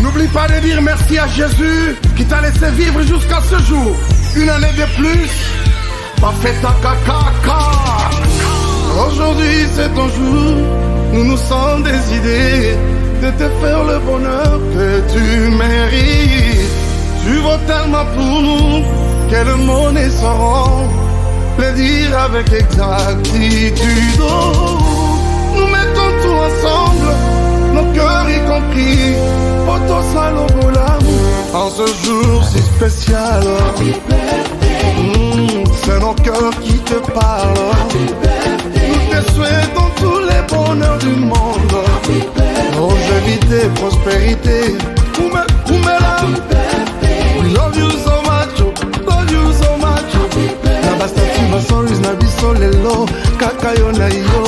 N'oublie pas de dire merci à Jésus qui t'a laissé vivre jusqu'à ce jour. Une année de plus, pas fait ta caca. Aujourd'hui c'est ton jour, nous nous sommes décidés de te faire le bonheur que tu mérites. Tu vaux tellement pour nous que le monde ne saura le dire avec exactitude. Nous mettons tout ensemble, nos cœurs y compris, poto salobo l'amour. En ce jour si spécial, c'est nos cœurs qui te parlent. Nous te souhaitons tous les bonheurs du monde, longévité, prospérité. We love you so much, love you so much. Nabastati basoris na biso lelo, kakayo na yo.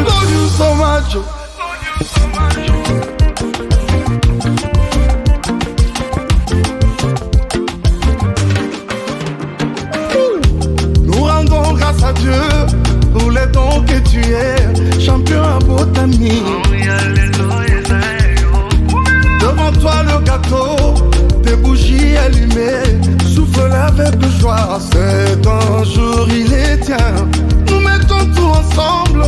Love you so much. Nous rendons grâce à Dieu pour les dons que tu es, champion à botanie. Devant toi le gâteau, tes bougies allumées, souffle avec joie. C'est un jour, il est tien. Nous mettons tout ensemble,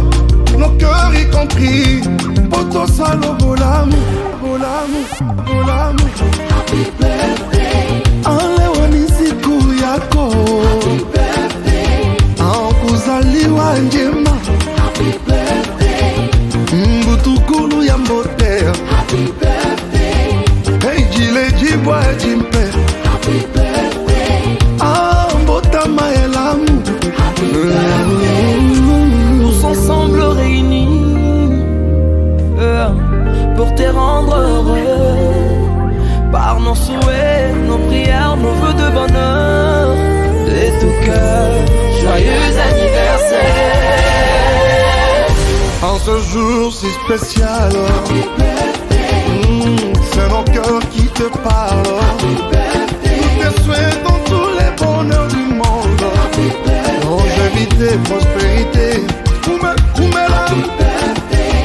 nos cœurs y compris. Poto salobo l'amour, l'amour. Happy birthday. Alewani siku yako. Happy birthday. Aokuzaliwa njema. Happy birthday. Mbutukulu ya mbote. Happy birthday. Hey Jile Jibwa Jimpe. Happy birthday. Ah mbota maelamu. Happy birthday. Tous ensemble réunis pour te rendre heureux. Par nos souhaits, nos prières, nos vœux de bonheur, de tout cœur, joyeux anniversaire. En ce jour si spécial, c'est nos cœurs qui te parlent. Nous te souhaitons tous les bonheurs du monde, longévité, prospérité.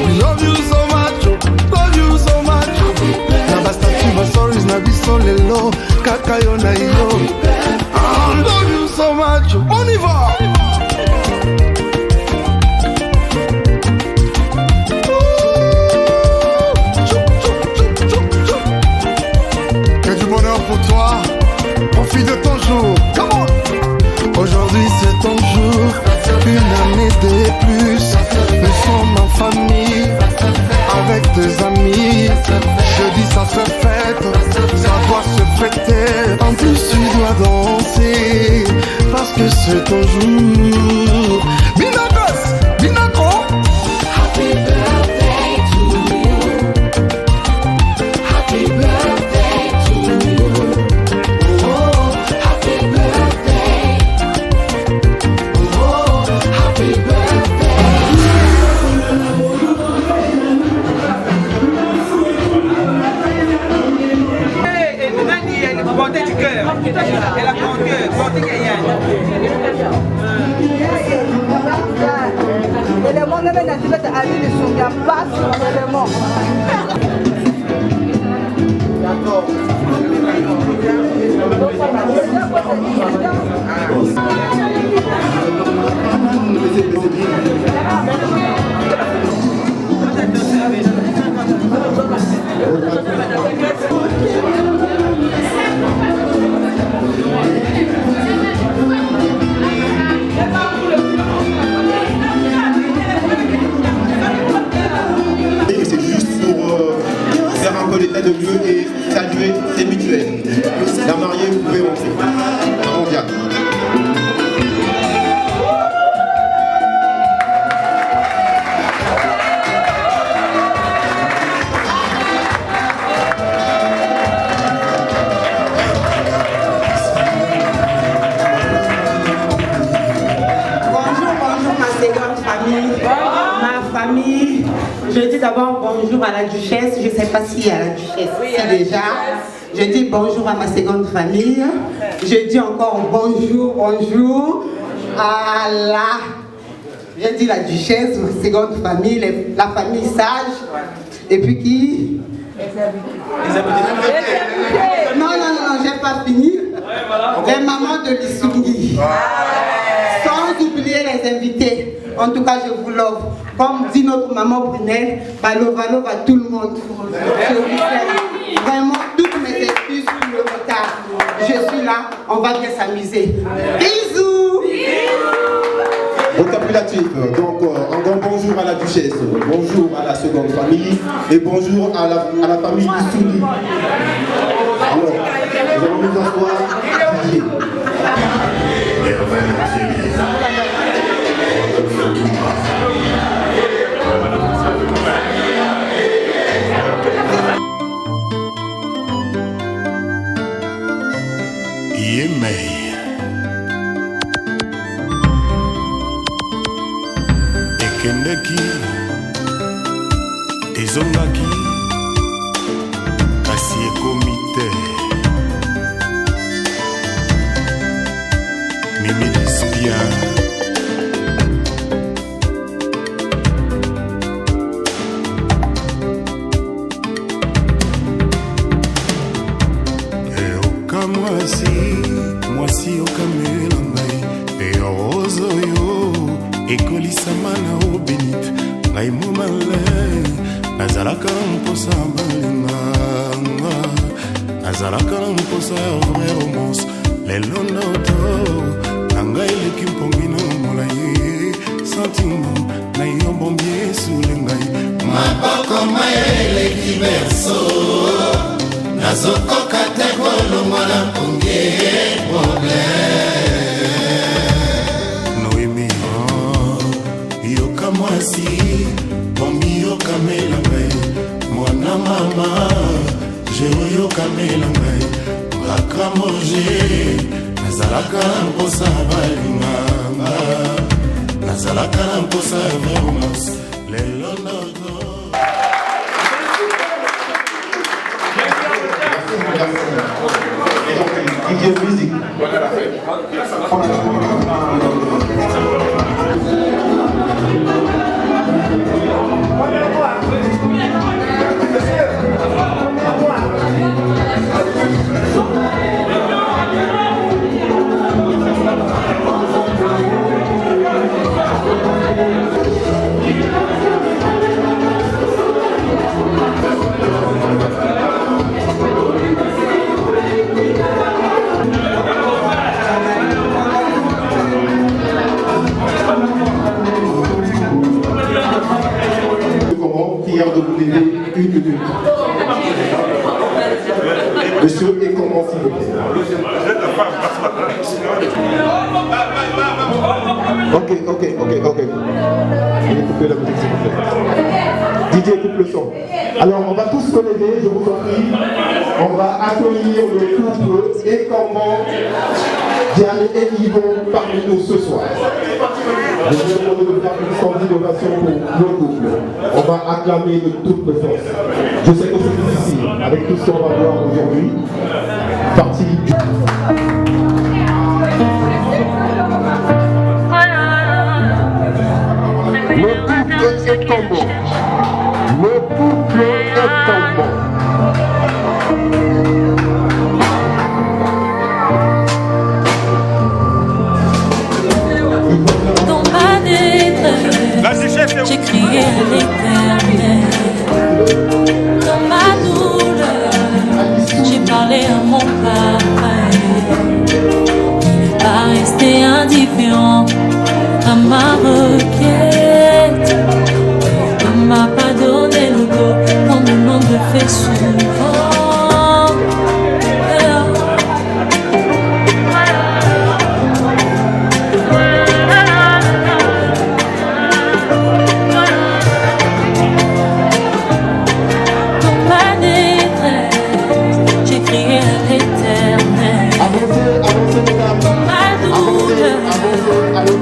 We love you so much, love you so much. Nabastati basoris na biso lelo, kakayo na yo. Love you so much. On y va. Que du bonheur pour toi, profite de ton jour. Come on. Aujourd'hui c'est ton jour, une année de plus. Nous sommes en famille, avec tes amis. Jeudi ça se fête, ça doit se fêter. En plus tu dois danser, parce que c'est ton jour. Binagos, Binago. Happy birthday to you. Happy birthday to you. Oh, happy birthday. Oh, happy birthday. Portez du cœur. Elle a mon cœur. Portez Gaïane. Et le monde même n'a pas allé de son gars, pas sur l'élément. D'accord. C'est juste pour faire un peu l'état de lieu et saluer ces mutuelles. La mariée, vous pouvez rentrer. On vient. Je dis d'abord bonjour à la duchesse. Je ne sais pas s'il y a la duchesse ici déjà. Je dis bonjour à ma seconde famille. Je dis encore bonjour à la... Je dis la duchesse, ma seconde famille, la famille sage. Et puis qui? Non, j'ai pas fini. Les mamans de l'Issoungui. Sans oublier les invités. En tout cas, je vous l'offre. Comme dit notre maman Brunel, lova tout le monde. Je vous fais vraiment toutes mes excuses pour le retard. Je suis là, on va bien s'amuser. Bisous. Vocabulatif, donc un grand bonjour à la duchesse, bonjour à la seconde famille et bonjour à la famille du Souli. Alors, nous allons nous asseoir. Yemei Ekendeki Ezongaki kasi ekomi te Mimilis bien mwasi okamela ngai pe rose oyo ekolisama na obenite ngai momale nazalaka na mposa balinganga nazalaka na mposa ya vrai romance lelo ndoto na ngai eleki mpongi na molai sentimo na yo bombi esule ngai maboko maya eleki berso nazokoka te kolongwana mpongi Noémie, yoka mwasi, bombi yoka melangai, mwana mama, jero yoka melangai, mbaka moje, nazalaka na mposa balinganga, nazalaka na mposa romance, lelo nodo. DJ musique. De vous aider 1 minute. Monsieur, et comment s'il vous plaît? Ok. Veuillez couper la musique s'il vous plaît. DJ coupe le son. Alors on va tous se lever, je vous en prie. On va accueillir le couple et comment Diane et Yvon parmi nous ce soir. Je vais vous demander de faire une standing ovation pour le couple. On va acclamer de toute nos forces. Je sais que c'est difficile avec tout ce qu'on va voir aujourd'hui. Partie du... Le couple est tombant. Le couple est tombant. J'ai crié à l'éternel. Dans ma douleur, j'ai parlé à mon papa. Il n'est pas resté indifférent à ma requête. Il ne m'a pas donné le dos comme le monde le fait souvent.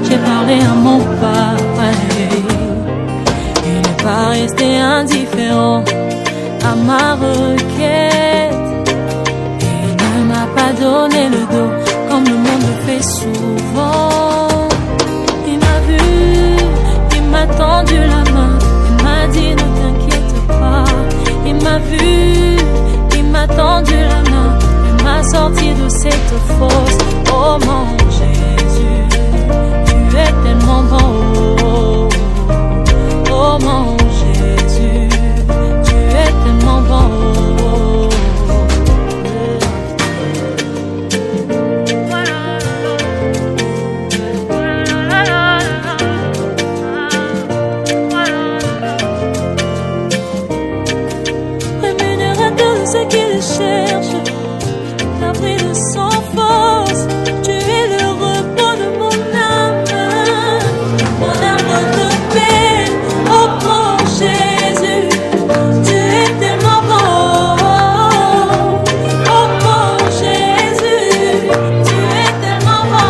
J'ai parlé à mon papa. Il n'est pas resté indifférent à ma requête. Il ne m'a pas donné le dos comme le monde le fait souvent. Il m'a vu, il m'a tendu la main, il m'a dit ne t'inquiète pas. Il m'a vu. je cherche. La pris de sans force, tu es le repos de mon âme, mon arbre de paix. Oh mon Jésus, tu es tellement bon. Oh mon Jésus, tu es tellement bon.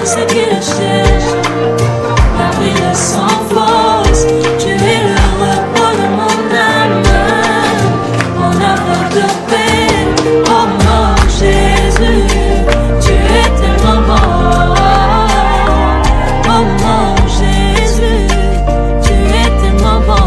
Ce qu'il cherche, la vie sans force, tu es le repos de mon âme, mon arbre de paix. Oh mon Jésus, tu es tellement bon. Oh mon Jésus, tu es tellement bon.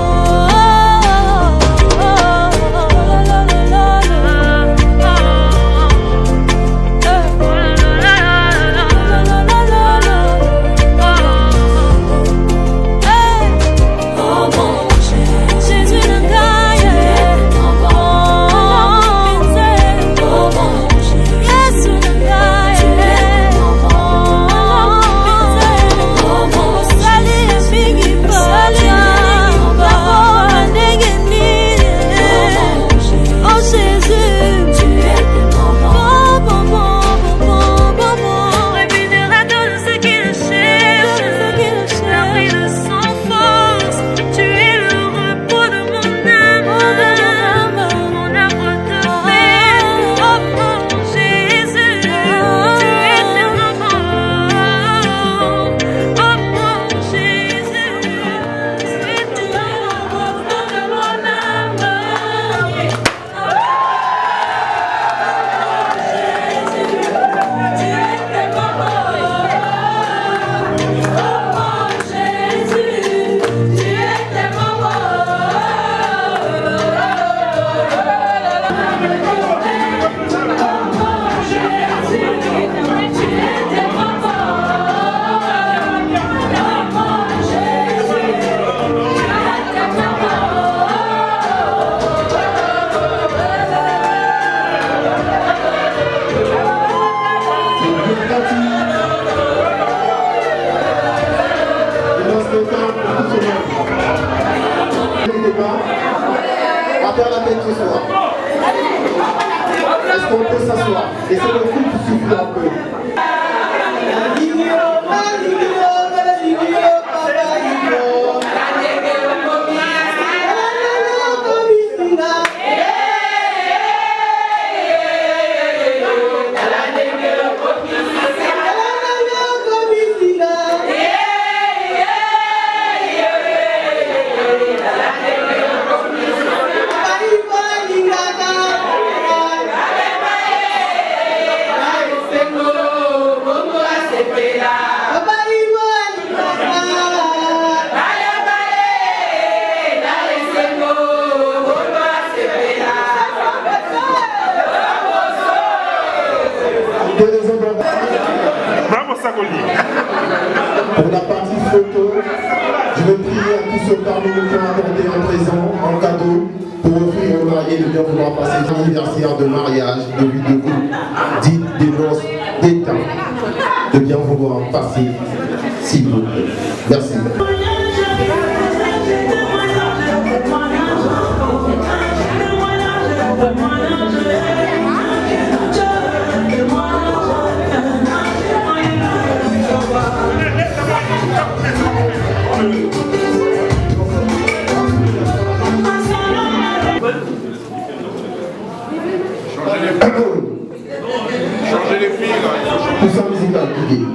On va faire la fête ce soir. Est-ce qu'on peut s'asseoir? Et c'est le coup qui souffle un peu. Pour la partie photo, je vais prier à tous ceux parmi nous qui ont apporté un présent, un cadeau, pour offrir aux mariés de bien vouloir passer l'anniversaire de mariage, de vie de couple, dite des noces d'état, de bien vouloir passer, s'il vous plaît. Merci. Changer les filles là. Tout ça musical, Didier.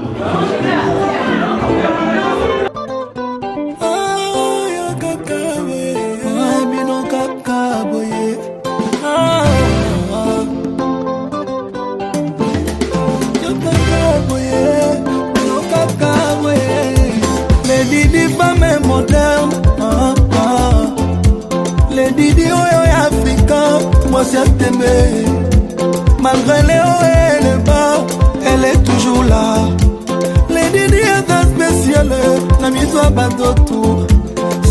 Les Didi pas même moderne. Les Didi africains, moi c'est aimé. Malgré les hauts et les bas, elle est toujours là. Les Didi est un spécial, la mise à bas d'autour.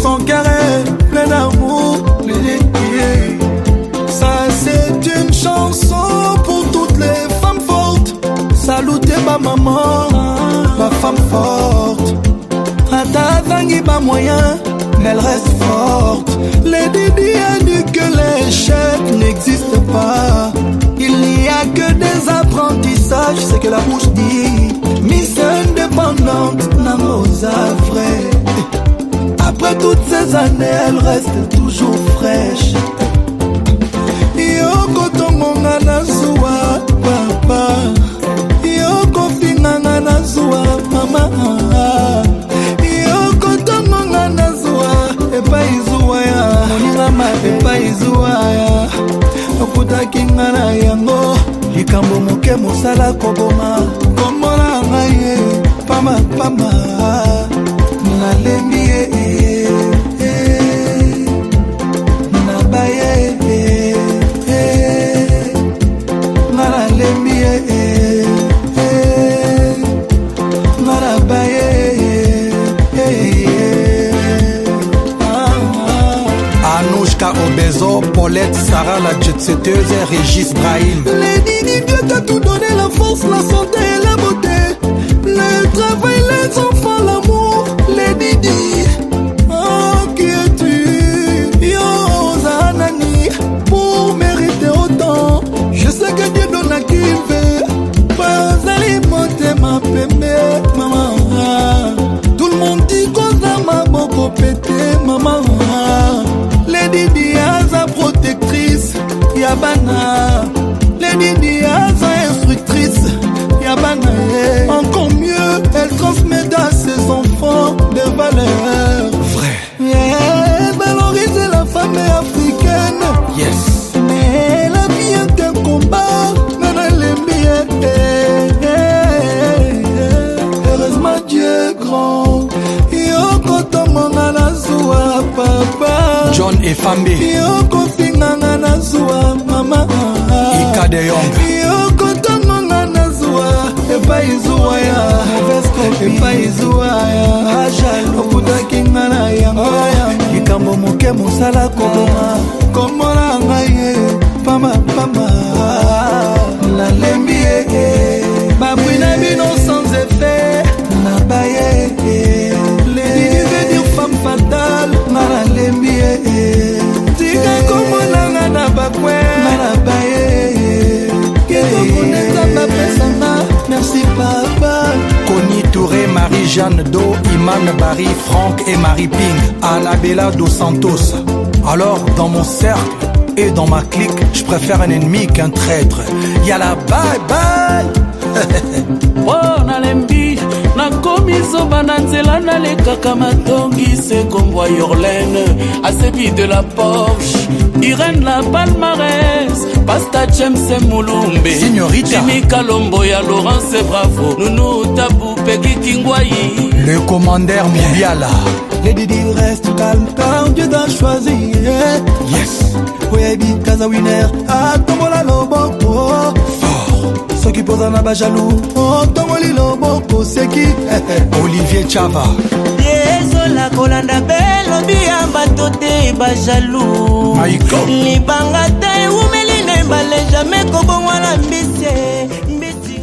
Son cœur est plein d'amour, ça c'est une chose. moyens, mais elle reste forte. Lady Di a dit que l'échec n'existe pas. Il n'y a que des apprentissages, c'est que la bouche dit. Miss indépendante, Namosa vrai. Après toutes ces années, elle reste toujours fraîche. Yoko tomonga na zuwa papa, Yoko finanga na zuwa mama, Yoko tomonga na zuwa epa izuwa ya moninga ma epa izuwa ya okuta kinga na yango likambo moke mosala koboma komona ngaye pama pama nalembi nabaye Anouchka Obezo, Paulette, Sarah la jet-setteuse et Régis Brahim. Lady Di, Dieu t'a tout donné, la force, la santé et la beauté, le travail, les enfants, l'amour. Lady Di, oh qui es-tu, yo Zanani, pour mériter autant. Je sais que Dieu donne à qui il veut, pas alimenter ma pépé, maman. Tout le monde dit qu'on a ma beaucoup pété, maman. Lady Di sa protectrice, Yabana. Lady Di sa instructrice, Yabana. Encore mieux, elle transmet à ses enfants des valeurs. Vrai. Elle valorise la femme africaine. Yes. Mais la vie est un combat, mais elle est bien. Heureusement Dieu est grand. Yoko tomona na zuwa papa, John et Fambi, Yoko finanga na zuwa mama, Ika de Yong, Yoko tomona na zuwa epa izuwa ya mauvaise copine, epa izuwa ya ajalo okuta kinga na yango likambo moke mosala koboma komona ngaye pama pama nalembi babwi na bino sans effet nabaye. Lady veut dire femme fatale, nalembi tika komona na bakwe nabaye. Keto koneta bapesana, merci papa. Connie Touré, Marie-Jeanne Do, Iman Barry, Franck et Marie Ping, Annabella Dos Santos. Alors, dans mon cercle et dans ma clique, je préfère un ennemi qu'un traître. Yala bye bye. Oh nalembi nakomi zoba na nzela nalekaka matongi sekombwa Yorlene asebi de la Porsche Irène la Palmarès Pasta James Moulumbe Signorita Jimmy Kalombo ya Laurence Bravo Nounou Tabou Peggy Kingwayi le commandeur Moubiala. Lady Di reste calme car Dieu t'a choisi. Yes. Oyebi Kaza winner atombola loboko fort. Ceux qui posent en abat jaloux otomboli loboko c'est qui? Olivier Chava. Yezola kolanda belobi ya bato te bajalou libanga te umeli ne bale jamais kobongwana mbise mbisi.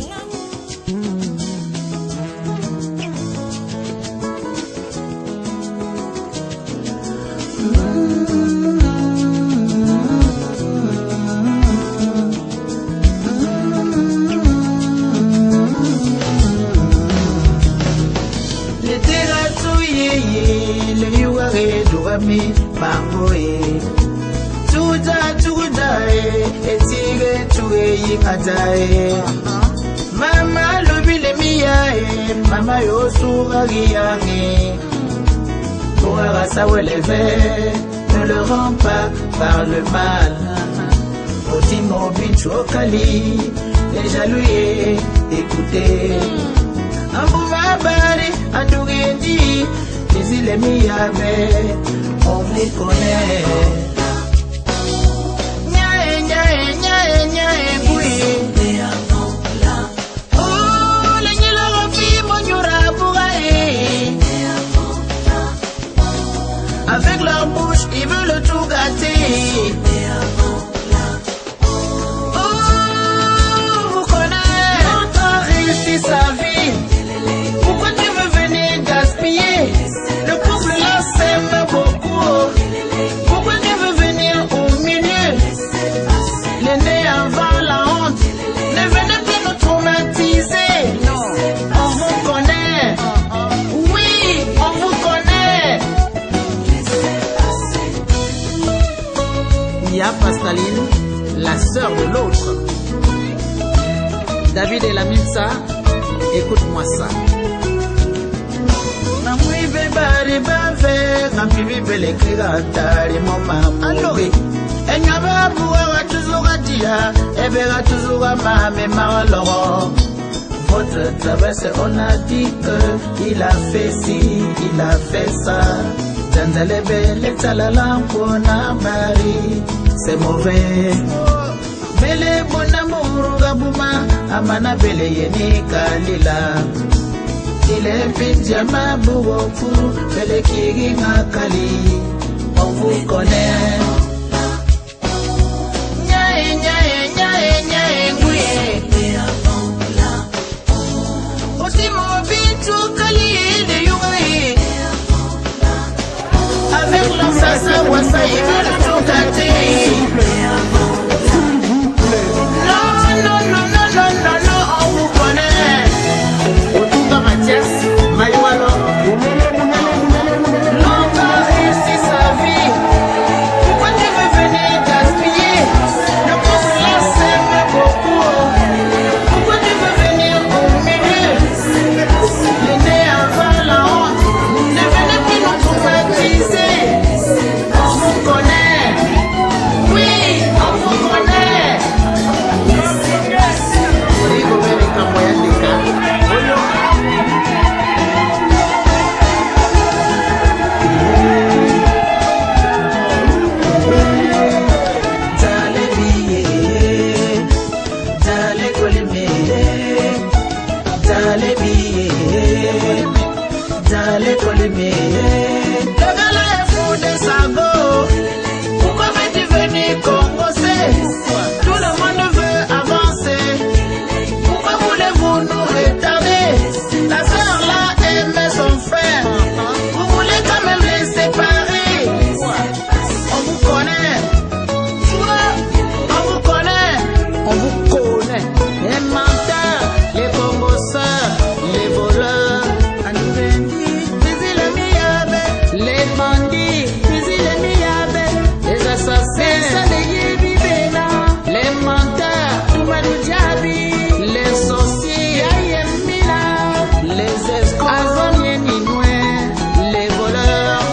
Bangoe tuda etige tuge yikatae mama lobile miyae mama yo suga giyange pour sa lever ne le rend pas par le mal Otimo bicho kali les jaloux écoutez Ambouva bari andugendi les îles miyae on les connaît. Nyae, nyae, nyae, nyae, boui. Oh, les nyelorofi, mon yura bourrae. Avec leur bouche, ils veulent tout gâter. Oh, vous connaissez, notre a réussi sa vie. Pourquoi tu veux venir gaspiller? Le couple là Mia Pastaline, la sœur de l'autre. David et la Milsa, écoute-moi ça. Votre traverse, on a dit qu'il a fait ci, il a fait ça. Danzalebe, le talala, pona mari, c'est mauvais. Bele bon amour, gabouma, amana bele yeni kalila. Il est pidjama bourou, bele kiri kali. On vous connaît. Nyae, nyae, nyae, nyae, ngouye. Avec l'assassin, Wassa, il veut le tout gâter. Non, non, non, non, non, non, non, on vous connaît. Otunga Mathias, Maïwalo. Longtemps réussi sa vie. Pourquoi tu veux venir gaspiller? Ne pas se lasser, mais beaucoup. Pourquoi tu veux venir au milieu? Le nez avant la honte. Ne venez plus nous traumatiser. On vous connaît. Oui, on vous connaît. Le gars est fou de sago. Pourquoi veux-tu venir congosser? Tout le monde veut avancer. Pourquoi voulez-vous nous retarder? La sœur là aime son frère. Vous voulez quand même les séparer. On vous connaît. On vous connaît. On vous connaît. Les menteurs, les congosseurs, les voleurs. Les bandits, les assassins, les menteurs, les sorciers, les escrocs, les voleurs.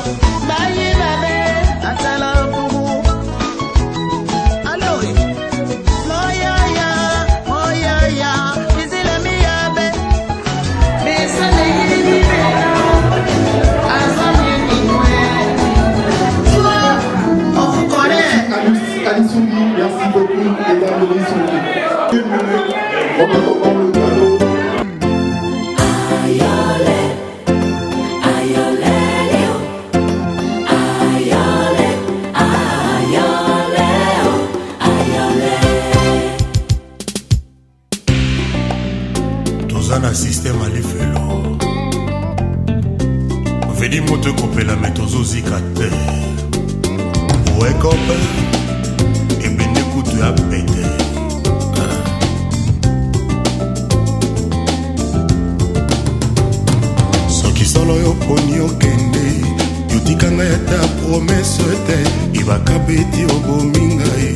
Alors, Alissouli, merci beaucoup, mesdames et messieurs. 1 minute, on va reprendre le cadeau. Tozana système à l'effelo. Vedi moto kopela metozo zikate. Ouais copain. Tu as pété. Soki solo yo poni okende yotikanga ya ta promesse te ibaka beti obominga ye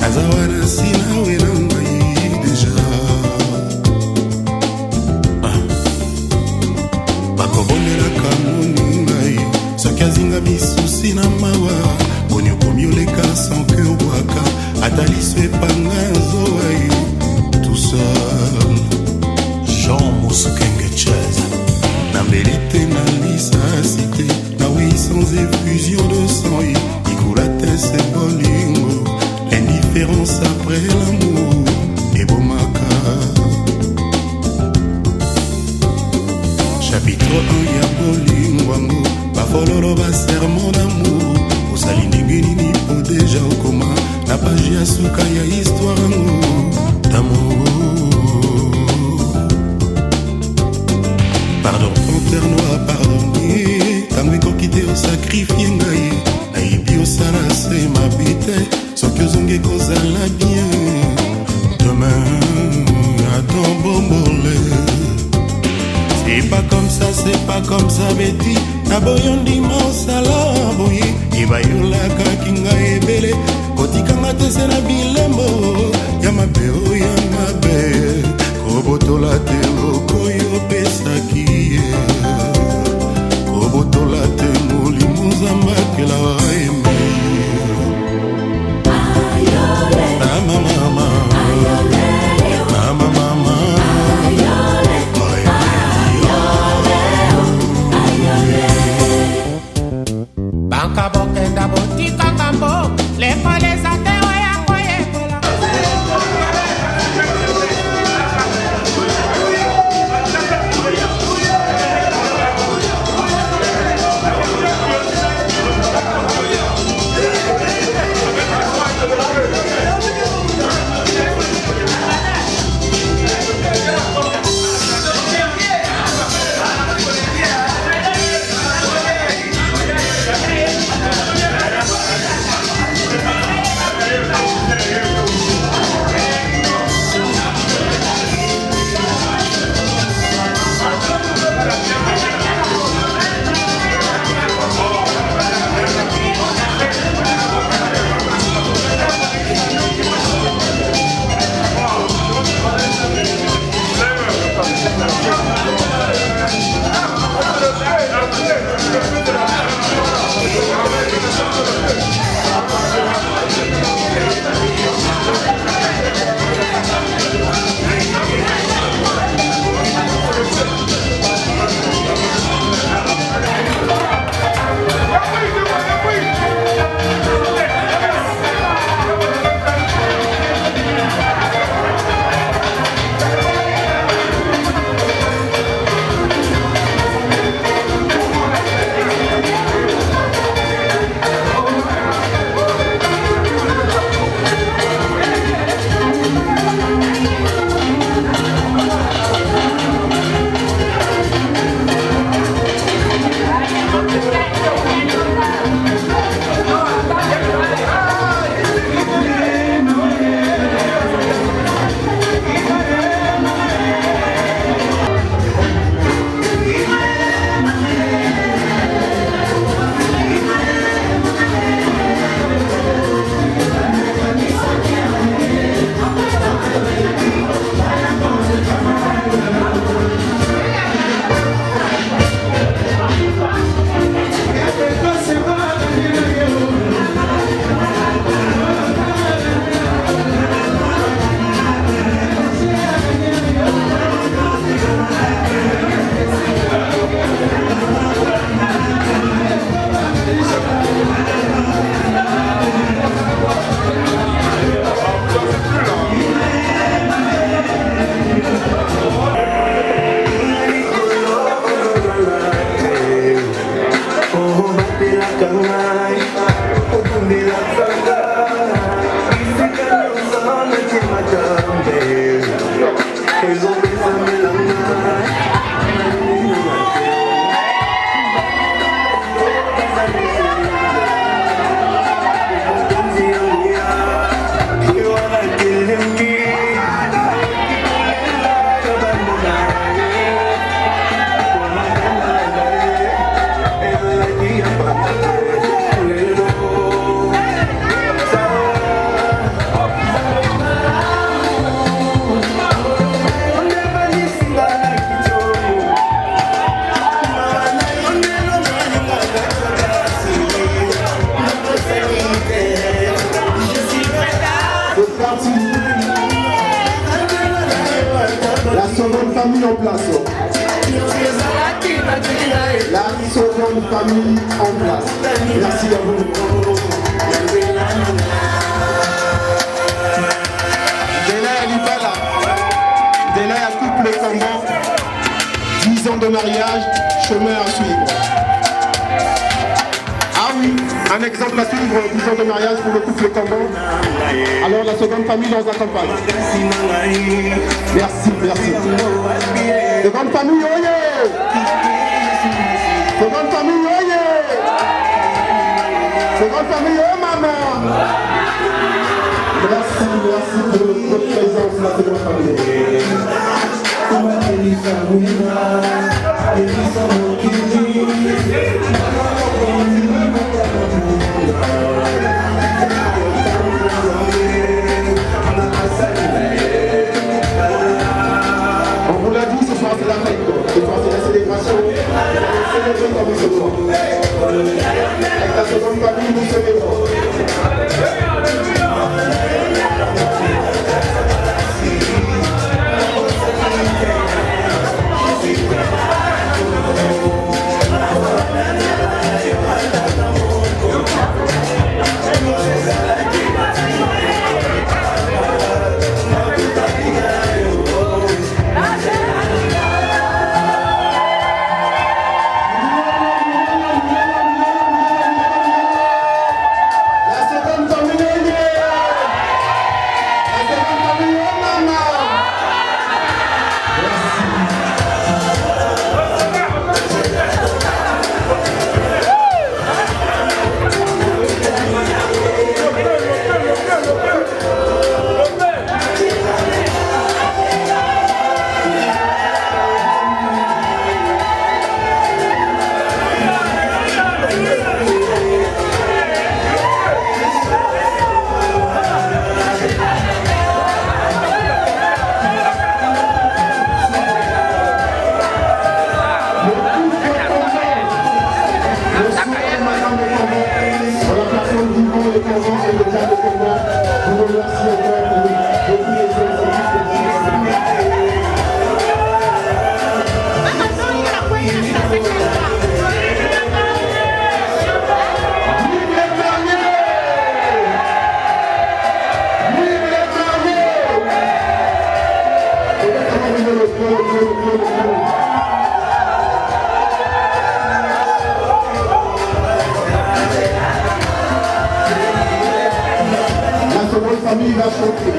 naza wana sina we na ngai deja bakobondelaka moninga ye soki azinga misusi na mawa boni okomi oleka sanke obwaka Atali se pangazoe tout seul. Jean Moussoukengue Chaz. Na vérité na lisa cité. Na oui sans effusion de sang. Ikulate se bolingo. L'indifférence après l'amour. Et bomaka. Chapitre 1 ya bolingo amour. Bafololo ba serment d'amour. Osali ningeni po déjà au coma. La page ya suka ya histoire d'amour. Pardon, panthère noire, pardonner. Tango ekokite osakrifie ngai. Nayebi osala se mabite. Soki ozongi kozala bien. Demain, attends bombole. C'est pas comme ça, Betty. Naboyondi mosala boye. Ibayolaka kinga ebele. otikanga te se na bilembo ya mabe o ya mabe kobotola te lokoyo opesaki ye kobotola te molimo nzambakela eme mama banka bokenda botikanga mbo lekoleza te oya koyekola famille en place. La seconde famille en place. Merci à vous. Dela Alibala. Dela à couple Combo. 10 ans de mariage, chemin à suivre. Ah oui, un exemple à suivre, 10 ans de mariage pour le couple Combo. Alors la seconde famille nous accompagne. Merci, merci. Seconde famille, oye! Seconde famille, oye! Seconde famille, oh maman! Merci, merci de votre présence, la seconde famille. vous remercie encore de tous les services que vous la seconde famille va chanter.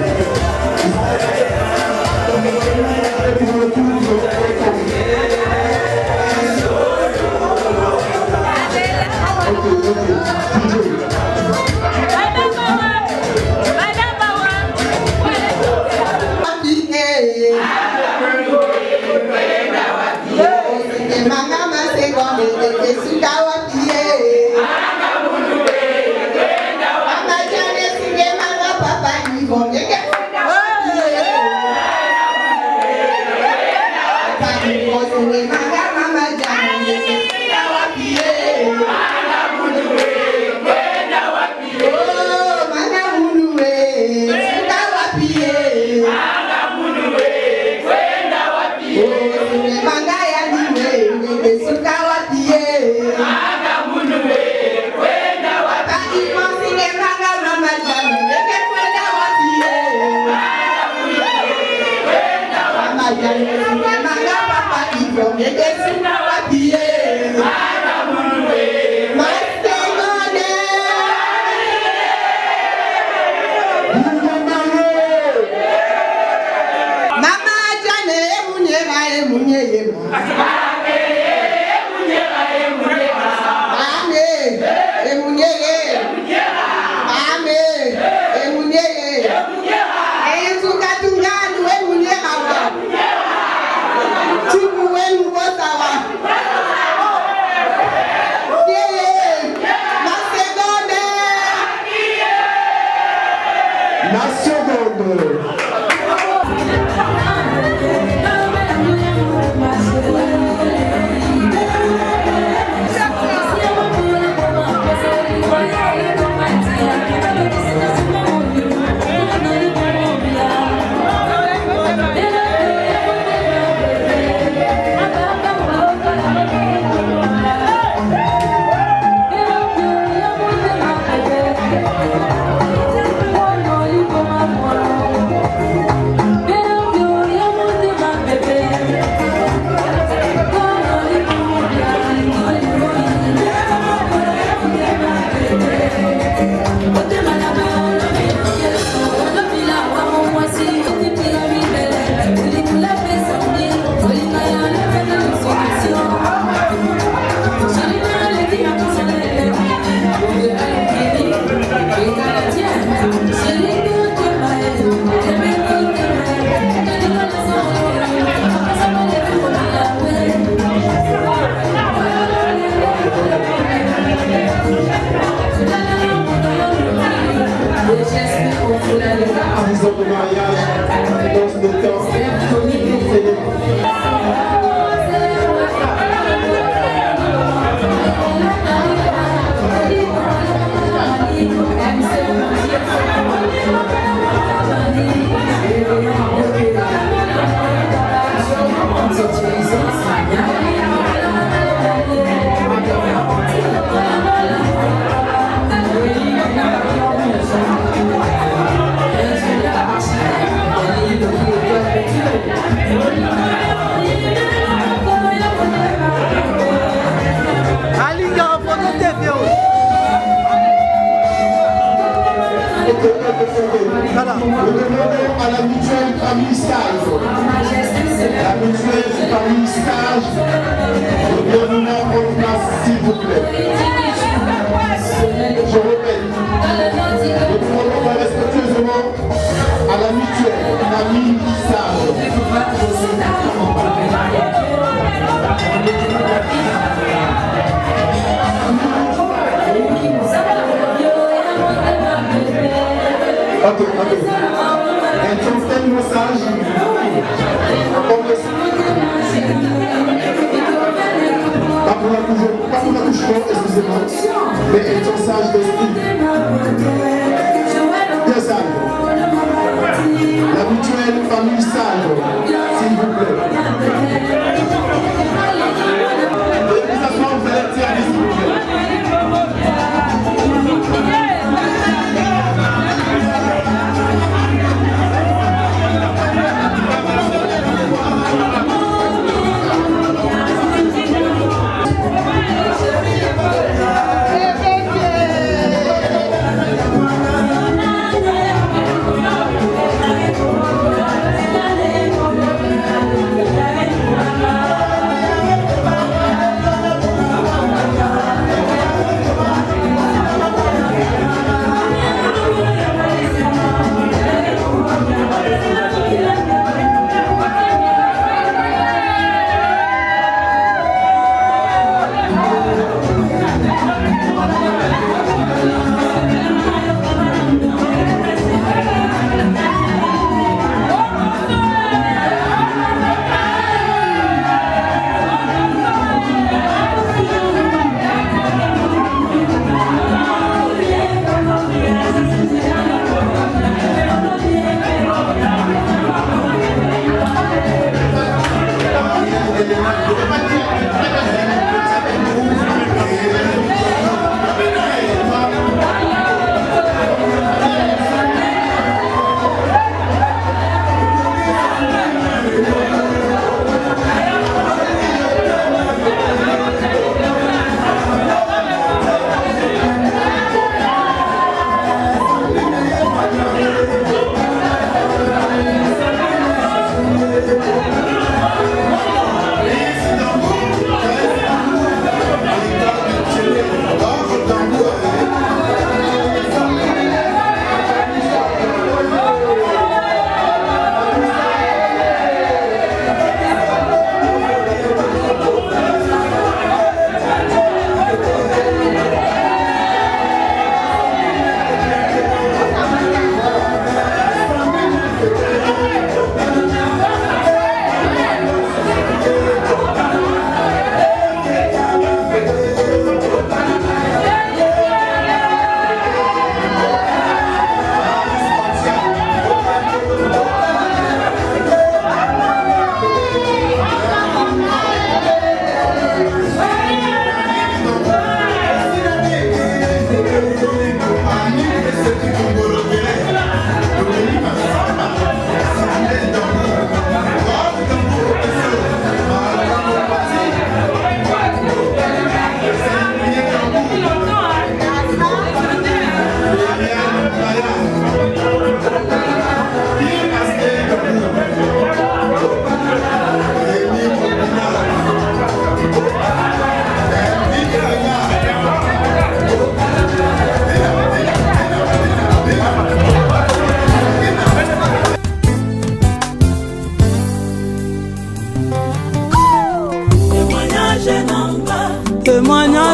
Pour le tour à la mutuelle famille stage. La mutuelle famille stage. Je viens vous mettre en place, s'il vous plaît. Je répète. Nous demandons respectueusement à la mutuelle famille stage. Ok. Un certain message. Pas pour la couche, excusez-moi, mais un message d'esprit.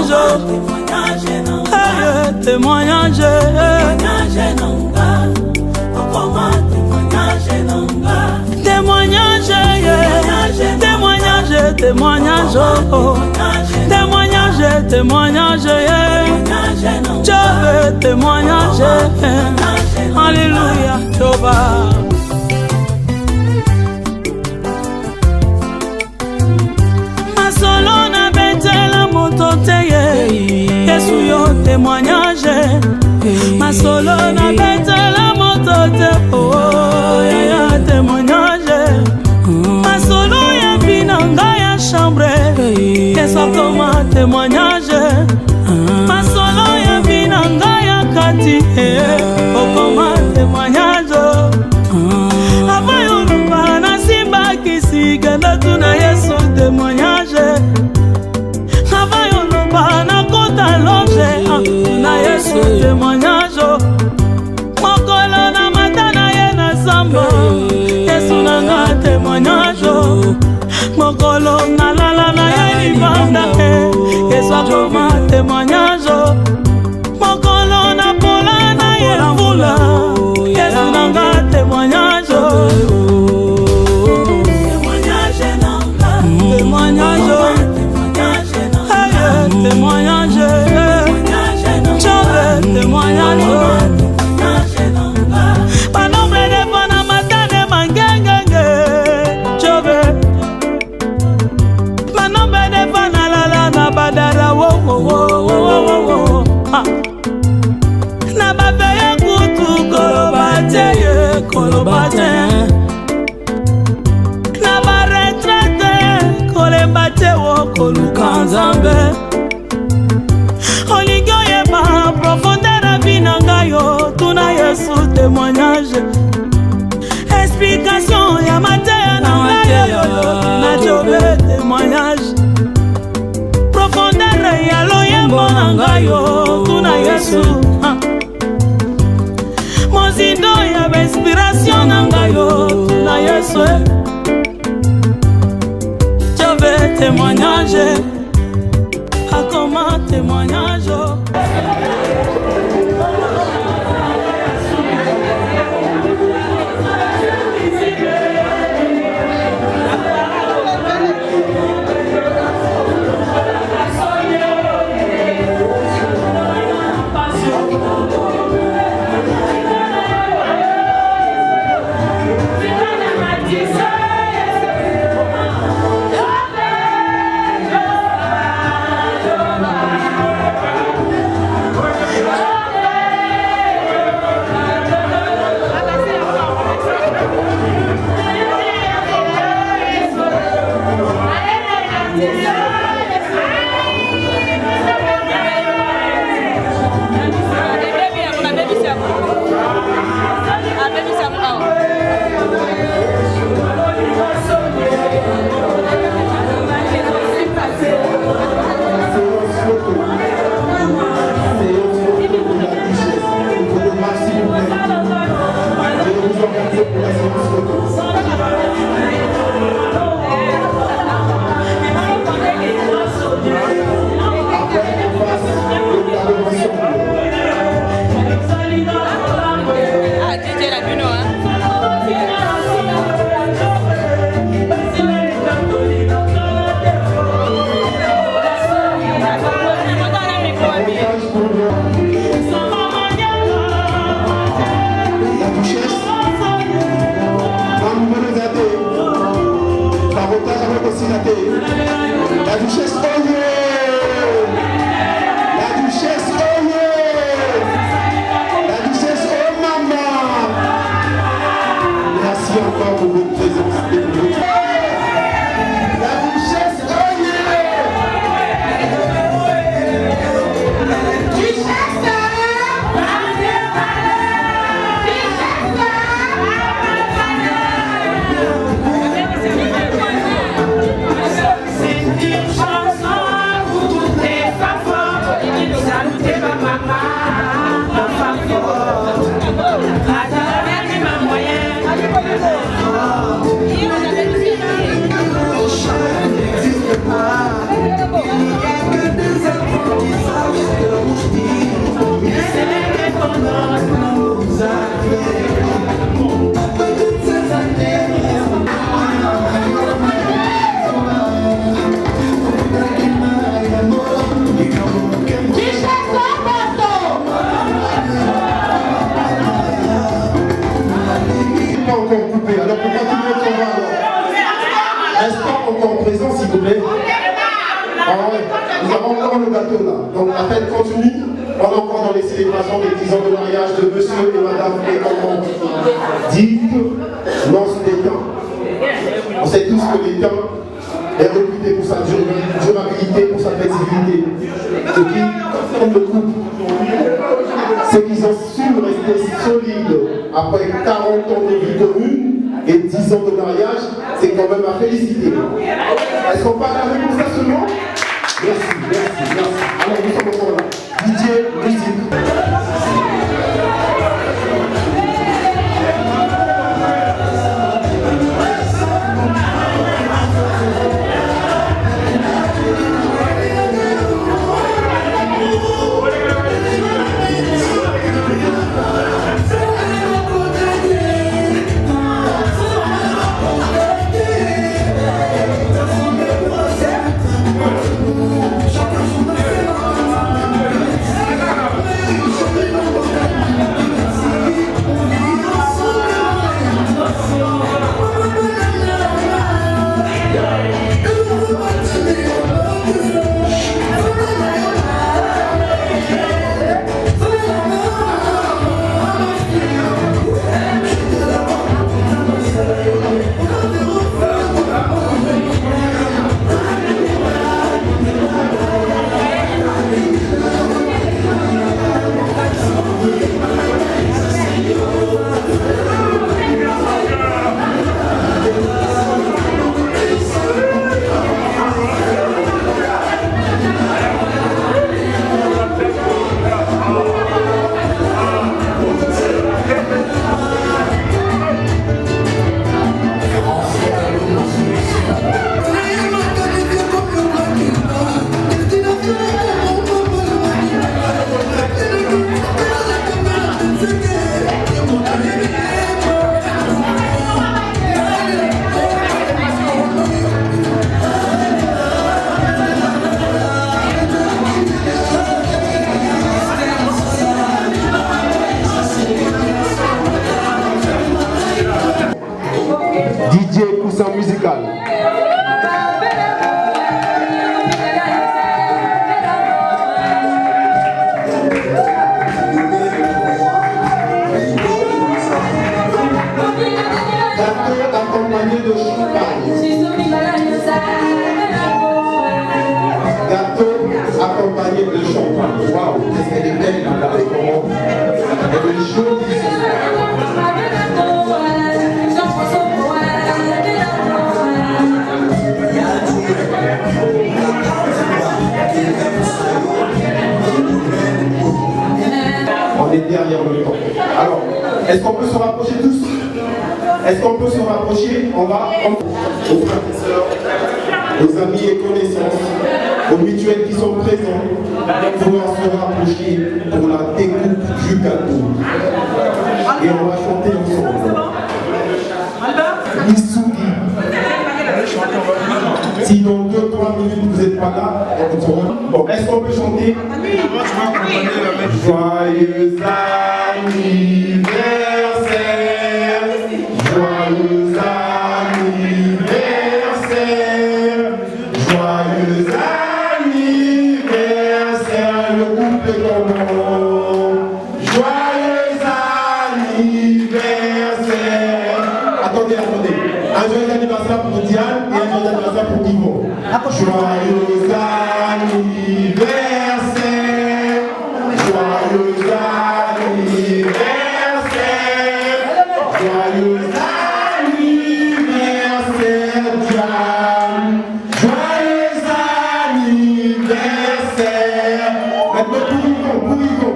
témoignage, témoignage, témoignage, témoignage, témoignage, témoignage, je veux témoignage, alléluia, Jéhovah. Masolo na betela moto teye, Yesu yo témoignage. Masolo na betela moto te, oh ya témoignage. Masolo ya binanga ya chambre, Yesu koma témoignage. Masolo ya binanga ya kati, okoma témoignage. Abayo lupa na simba kisi genda tuna Yesu témoignage. Abayo lupa na kota loge na Yesu témoignage. Mokolo na matana ye na samba, Yesu nanga témoignage. Mokolo na lala na ye libanda, Yesu akoma témoignage. Mokolo na pola na ye fula, Yesu nanga témoignage. Témoignage, témoignage, témoignage. Panombre de bona matane mangengenge, chove. Panombre de bona lala na badara wo wo wo wo wo wo. Na babeye kutu kolobate ye kolobate. Na baretrete kolebate wo kolukanzambe. Olingo yeba profondeur vinangayo tuna Yesu témoignage. Explication ya mateya na ngayo na jobe témoignage. Profondeur ya loyembo na ngayo tuna Yesu. Mozindo ya inspiration na ngayo tuna Yesu. Jobe témoignage. Comment témoignage. La duchesse Oye, la duchesse Oye, la duchesse Oh maman. Merci encore pour votre présence. La duchesse Oye, Maman, encore coupé. Alors pourquoi tout le monde s'en va alors? Reste pas encore présent s'il vous plaît. Ah ouais, nous avons encore le gâteau là. Donc la fête continue. On est encore dans les célébrations des 10 ans de mariage de monsieur et madame et enfants. Dites, lance des temps. On sait tous que l'étang est réputé pour sa durabilité, pour sa flexibilité. Ce qui, comme le couple, c'est qu'ils ont su rester solides après 40 ans de vie commune et 10 ans de mariage, c'est quand même à féliciter. Est-ce qu'on parle avec nous ça seulement? Merci, merci, merci. Alors nous sommes encore là. DJ, musique. DJ Coussin musical. Gâteau accompagné de champagne. Gâteau accompagné de champagne. Waouh, qu'est-ce qu'elle est belle, regardez comment. Elle est jolie. On est derrière le temps. Alors, est-ce qu'on peut se rapprocher tous? Est-ce qu'on peut se rapprocher? On va aux frères et sœurs, aux amis et connaissances, aux mutuelles qui sont présents, pouvoir se rapprocher pour la découpe du gâteau. Et on va chanter ensemble. Isugi. Si dans 2-3 minutes vous n'êtes pas là, bon, est-ce qu'on peut chanter? Joyeux anniversaire, joyeux anniversaire, joyeux anniversaire, le couple est comment? Joyeux anniversaire. Attendez, attendez. Un joyeux anniversaire pour Diane et un joyeux anniversaire pour Yvon. Joyeux anniversaire, joyeux anniversaire, joyeux anniversaire Diane, joyeux anniversaire. Maintenant pour Yvon,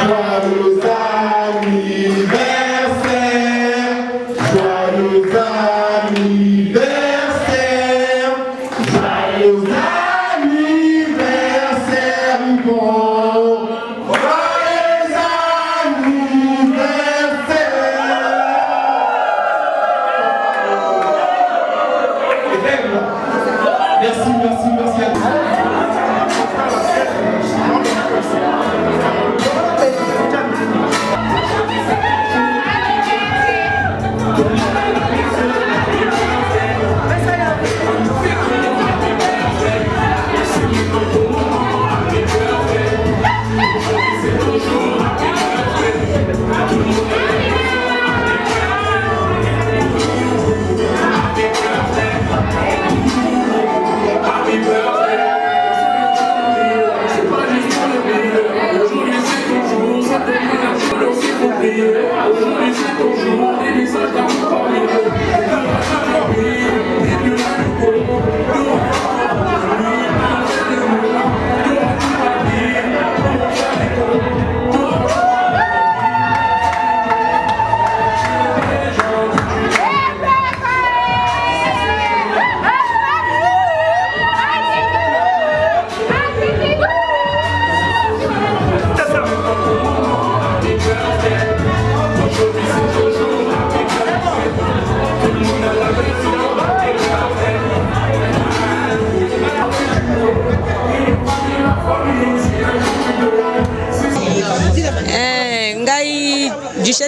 joyeux anniversaire, joyeux anniversaire, joyeux anniversaire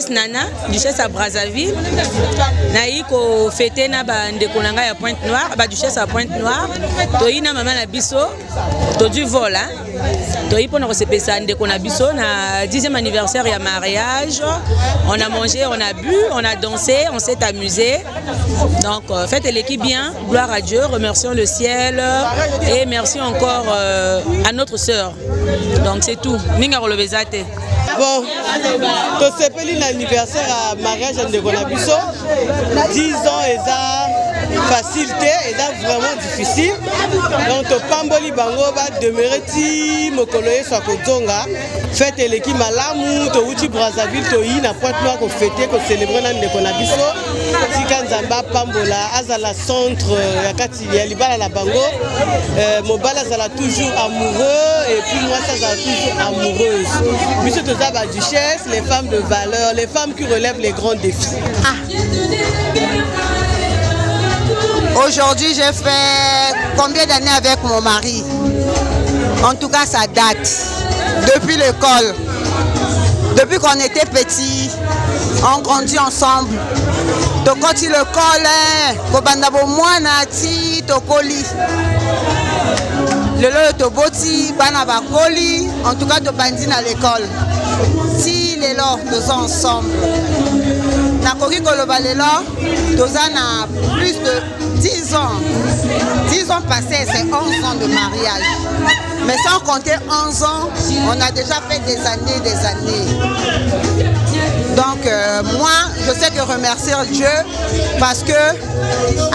duchesse Nana, duchesse à Brazzaville. Naïko fêté na ba ndeko nanga ya Pointe Noire, ba duchesse à Pointe Noire. Toyina maman na biso, to du vol hein. Toyi pour nous recevoir ndeko na biso na 10e anniversaire ya mariage. On a mangé, on a bu, on a dansé, on s'est amusé. Donc faites l'équipe bien, gloire à Dieu, remercions le ciel et merci encore à notre sœur. Donc c'est tout. Ninga Rolobezate. Bon, tu sais pas l'anniversaire à mariage de Gonabiso, 10 ans et ça facilité et ça vraiment difficile. Donc tu pamboli bango ba demeureti mokoloye soit kotonga. Fête l'équipe malamu, tu uti Brazzaville, tu y na Pointe Noire ko fêter ko célébrer na de Gonabiso. Si kanzamba pambola azala centre ya kati ya libala la bango, mobala azala toujours amoureux et puis moi ça azala toujours amoureuse. Puis c'est la duchesse, les femmes de valeur, les femmes qui relèvent les grands défis. Aujourd'hui, j'ai fait combien d'années avec mon mari? En tout cas, ça date. Depuis l'école. Depuis qu'on était petits, on grandit ensemble. Donc quand il le colle, kobandabo mwana ti tokoli. Lelo toboti bana bakoli, en tout cas tobandi à l'école. Si les lors nous sommes ensemble. Nakoki koloba lelo, toza na plus de 10 ans. 10 ans passés, c'est 11 ans de mariage. Mais sans compter 11 ans, on a déjà fait des années. Donc moi, je sais que remercier Dieu parce que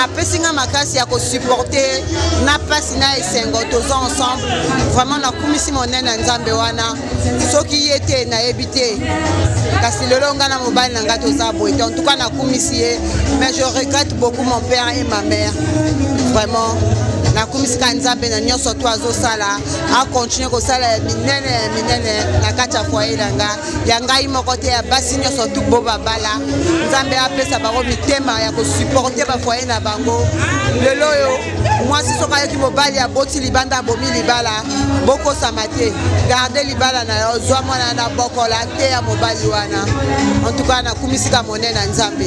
après Singa Makasi a supporté n'a pas sina et Sengo tous ensemble. Vraiment na kumisi monene nzambe wana. Ceux qui étaient na habité kasi le longa na mobile nanga toza boité. En tout cas na kumisi mais je regrette beaucoup mon père et ma mère. Vraiment na kumisika nzambe na nyonso to azosala a continuer kosala minene na kati ya foyer nanga ya ngai moko te ya basi nyonso tu bo babala nzambe apesa bango mitema ya kosupporter ba foyer na bango lelo yo mwasi soka yoki mobali ya boti libanda bomi libala boko samate garder libala na yo zwa mwana na bokola te ya mobali wana en tout cas na kumisika monene na nzambe.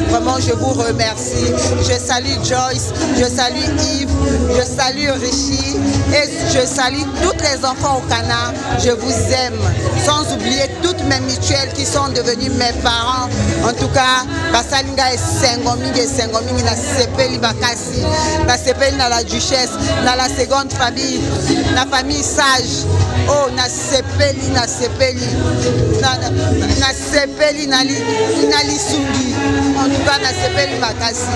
Vraiment je vous remercie. Je salue Joyce, je salue Yves, je salue Richie et je salue tous les enfants au Cana. Je vous aime. Sans oublier toutes mes mutuelles qui sont devenues mes parents. En tout cas, Basalinga et Sengomingi na sepeli bakasi, na sepeli na la duchesse, na la seconde famille, na famille sage. Oh, na sepeli na lisungi. En tout cas, na sepeli bakasi.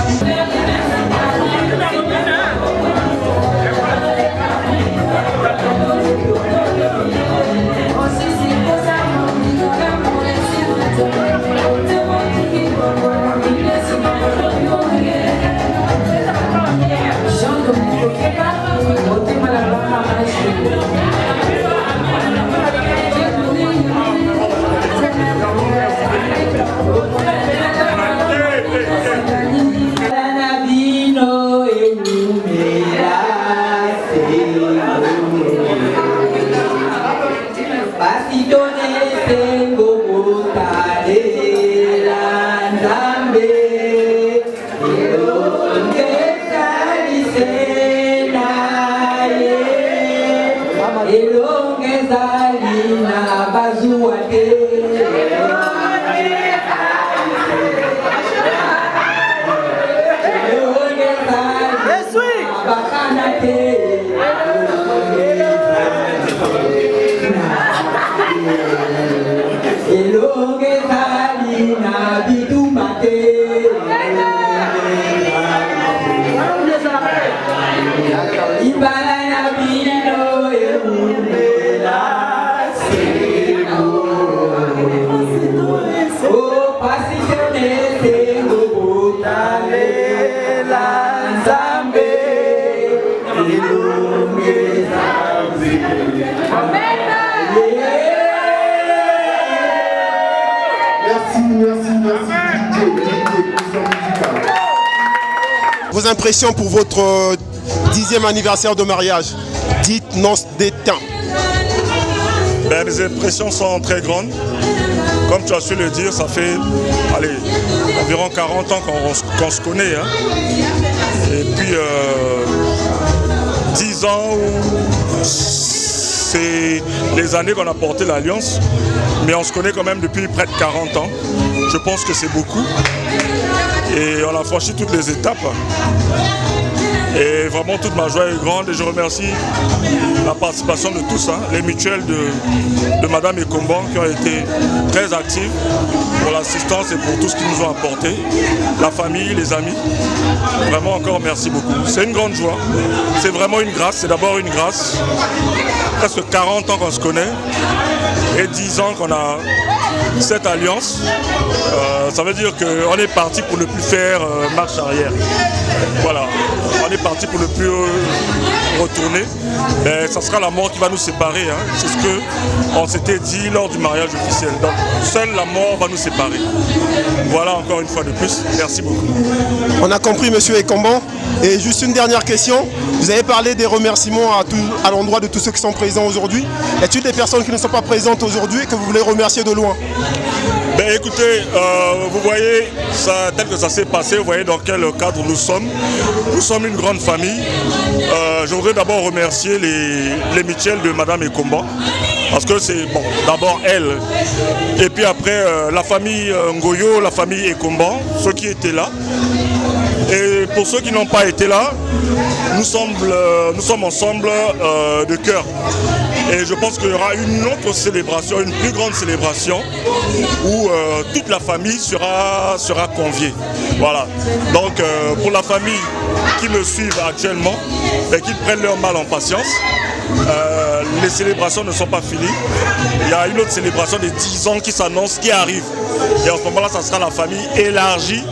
Vos impressions pour votre 10e anniversaire de mariage? Dites-nous des temps. Les impressions sont très grandes. Comme tu as su le dire, ça fait environ 40 ans qu'on se connaît. Hein. Et puis 10 ans, c'est les années qu'on a porté l'Alliance. Mais on se connaît quand même depuis près de 40 ans. Je pense que c'est beaucoup. Et on a franchi toutes les étapes. Et vraiment, toute ma joie est grande et je remercie la participation de tous, hein, les mutuelles de Madame Ekomban qui ont été très actives pour l'assistance et pour tout ce qu'ils nous ont apporté. La famille, les amis, vraiment encore merci beaucoup. C'est une grande joie, c'est vraiment une grâce, c'est d'abord une grâce. Presque 40 ans qu'on se connaît et 10 ans qu'on a cette alliance. Ça veut dire qu'on est parti pour ne plus faire marche arrière. Voilà, on est parti pour ne plus retourner. Mais ça sera la mort qui va nous séparer. Hein. C'est ce qu'on s'était dit lors du mariage officiel. Donc, seule la mort va nous séparer. Voilà encore une fois de plus. Merci beaucoup. On a compris, monsieur Ekomban. Et juste une dernière question. Vous avez parlé des remerciements à l'endroit de tous ceux qui sont présents aujourd'hui. Y a-t-il des personnes qui ne sont pas présentes aujourd'hui et que vous voulez remercier de loin? Ben écoutez, vous voyez, ça, tel que ça s'est passé, vous voyez dans quel cadre nous sommes. Nous sommes une grande famille. Je voudrais d'abord remercier les mutuelles de Madame Ekomban. Parce que c'est bon, d'abord elle. Et puis après, la famille Ngoyo, la famille Ekomban, ceux qui étaient là. Et pour ceux qui n'ont pas été là, nous sommes ensemble de cœur. Et je pense qu'il y aura une autre célébration, une plus grande célébration où toute la famille sera conviée. Voilà. Donc pour la famille qui me suivent actuellement, et qui prennent leur mal en patience, les célébrations ne sont pas finies. Il y a une autre célébration de 10 ans qui s'annonce, qui arrive. Et en ce moment-là, ça sera la famille élargie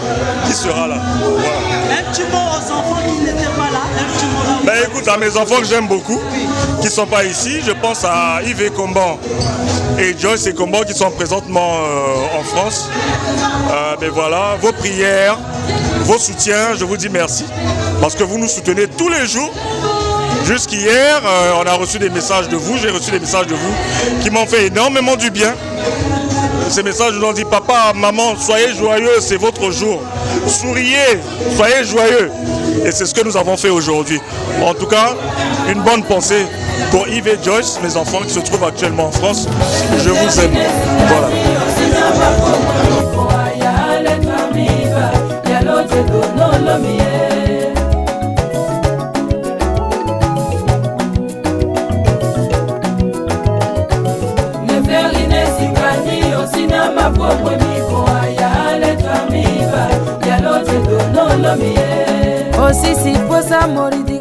qui sera là. Voilà. Un petit mot aux enfants qui n'étaient pas là. Un petit mot là. Ben écoute, à mes enfants que j'aime beaucoup, qui ne sont pas ici, je pense à Yves Ekomban et Joyce Ekomban qui sont présentement en France. Ben voilà, vos prières, vos soutiens, je vous dis merci. Parce que vous nous soutenez tous les jours. Jusqu'hier, on a reçu des messages de vous, j'ai reçu des messages de vous qui m'ont fait énormément du bien. Ces messages nous ont dit, papa, maman, soyez joyeux, c'est votre jour. Souriez, soyez joyeux. Et c'est ce que nous avons fait aujourd'hui. En tout cas, une bonne pensée pour Yves et Joyce, mes enfants qui se trouvent actuellement en France. Je vous aime. Voilà. Osisi posa moridi